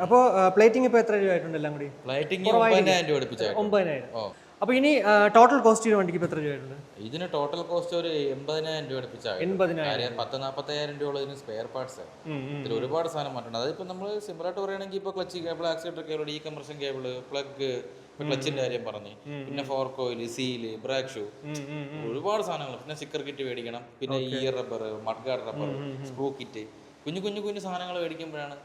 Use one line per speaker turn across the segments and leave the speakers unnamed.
അപ്പോൾ പ്ലേറ്റിംഗ് ഇപ്പോൾ എത്ര രൂപയായിട്ടുണ്ട് എല്ലാം കൂടി?
പ്ലേറ്റിംഗ് 9,000 രൂപ അടുപ്പിച്ചായിരുന്നു.
9,000. അപ്പോൾ ഇനി ടോട്ടൽ കോസ്റ്റ് വണ്ടിക്ക് ഇപ്പോൾ എത്ര രൂപയായിട്ടുണ്ട്?
ഇതിന് ടോട്ടൽ കോസ്റ്റ് ഒരു 80,000 രൂപ അടുപ്പിച്ചാണ്.
80,000.
40,000-40,000 രൂപ ഇതിന് സ്പെയർ പാർട്സ്. ഇതിൽ ഒരുപാട് സാധനം മാറ്റുണ്ട്. അതിപ്പോൾ നമ്മൾ സിമ്പിളായിട്ട് പറയുകയാണെങ്കിൽ ഇപ്പോൾ ക്ലച്ച് കേബിൾ, ആക്സിലേറ്റർ കേബിൾ, ഈ കംപ്രഷൻ കേബിൾ, പ്ലഗ്, ക്ലച്ചിന്റെ കാര്യം പറഞ്ഞു, പിന്നെ fork oil, seal, brake shoe, ഒരുപാട് സാധനങ്ങൾ. പിന്നെ സ്റ്റിക്കർ കിറ്റ് മേടിക്കണം, പിന്നെ year rubber, mud guard rubber, screw kit, കുഞ്ഞു സാധനങ്ങൾ മേടിക്കുമ്പോഴാണ്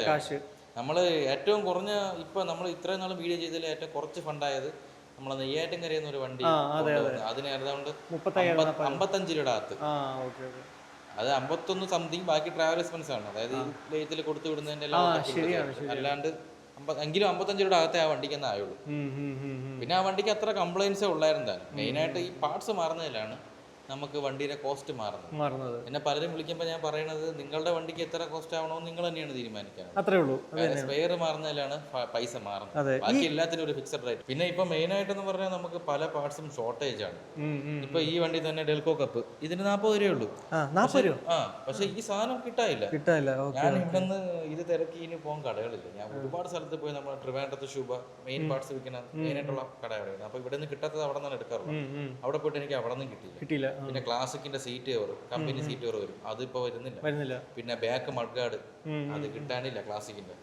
കാശ്.
നമ്മൾ ഏറ്റവും കുറഞ്ഞ ഇപ്പൊ നമ്മൾ ഇത്രയും നാൾ വീഡിയോ ചെയ്തതിൽ ഏറ്റവും കുറച്ച് ഫണ്ടായത് നമ്മൾ നെയ്യാറ്റിൻകരയിൽ നിന്ന് ഒരു വണ്ടി അതിന് ഏതാണ്ട് 55 രൂപയുടെ അകത്ത്. അത് 51 സംതിങ്, ബാക്കി ട്രാവൽ എക്സ്പെൻസ് ആണ്. അതായത് ഈ ലേത്തിൽ കൊടുത്തു വിടുന്നതിന്റെ എല്ലാം അല്ലാണ്ട് എങ്കിലും 55 രൂപയുടെ അകത്തെ ആ വണ്ടിക്ക് തന്നെ ആയുള്ളൂ. പിന്നെ ആ വണ്ടിക്ക് അത്ര കംപ്ലൈൻസേ ഉള്ളായിരുന്നു താനും. മെയിനായിട്ട് ഈ പാർട്സ് മാറുന്നതിലാണ് നമുക്ക് വണ്ടിയുടെ കോസ്റ്റ് മാറുന്നത്. എന്നെ പലരും വിളിക്കുമ്പോൾ ഞാൻ പറയുന്നത്, നിങ്ങളുടെ വണ്ടിക്ക് എത്ര കോസ്റ്റ് ആവണമെന്ന് നിങ്ങൾ തന്നെയാണ് തീരുമാനിക്കുന്നത്.
അത്രേ ഉള്ളൂ.
സ്പെയർ മാറുന്നതിലാണ് പൈസ മാറുന്നത്. ബാക്കി എല്ലാത്തിനും ഒരു ഫിക്സഡ് റേറ്റ്. പിന്നെ ഇപ്പൊ മെയിൻ ആയിട്ടെന്ന് പറഞ്ഞാൽ നമുക്ക് പല പാർട്സും ഷോർട്ടേജ് ആണ്. ഇപ്പൊ ഈ വണ്ടി തന്നെ ഡെൽകോ കപ്പ്, ഇതിന് 40 രൂപ ഉള്ളൂ. പക്ഷെ ഈ സാധനം കിട്ടാനില്ല. ഞാൻ ഇവിടുന്ന് ഇത് തിരക്കി ഇനി പോകാൻ കടകളില്ല. ഞാൻ ഒരുപാട് സ്ഥലത്ത് പോയി, നമ്മൾ ട്രിവാൻഡ്രത്ത് ശുഭ മെയിൻ പാർട്സ് വിൽക്കുന്ന മെയിനായിട്ടുള്ള കടകളാണ്. അപ്പൊ ഇവിടെ നിന്ന് കിട്ടാത്തത് അവിടെ നിന്നാണ് എടുക്കാറുള്ളത്. അവിടെ പോയിട്ട് എനിക്ക് അവിടെ നിന്നും കിട്ടിയില്ല. പിന്നെ ക്ലാസിക്കിന്റെ seat cover, company seat cover വരും, അതിപ്പോ വരുന്നില്ല. പിന്നെ ബാക്ക് മഡ് ഗാർഡ്, അത് കിട്ടാനില്ല. ക്ലാസിക്കിന്റെ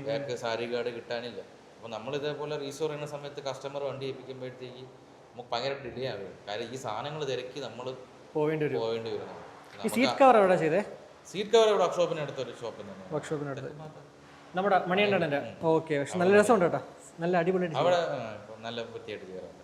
ബാക്ക് സാരി ഗാർഡ് കിട്ടാനില്ല. അപ്പൊ നമ്മൾ ഇതേപോലെ റീസ്റ്റോർ ചെയ്യുന്ന സമയത്ത് കസ്റ്റമർ വണ്ടി ഏൽപ്പിക്കുമ്പോഴത്തേക്ക് നമുക്ക് ഭയങ്കര ഡിലേ ആവുകയും, കാര്യം ഈ സാധനങ്ങൾ തിരക്കി നമ്മൾ പോവേണ്ടി വരും.
സീറ്റ് കവർ ഇവിടെ
വർക്ക്ഷോപ്പിന് അടുത്തൊരു ഷോപ്പിൽ
നമ്മുടെ മണിയണ്ണന്റെ. ഓക്കെ, പക്ഷെ നല്ല രസമുണ്ട് കേട്ടോ, നല്ല അടിപൊളി.
അവിടെ നല്ല വൃത്തിയായിട്ട് ചെയ്യാറുണ്ട്.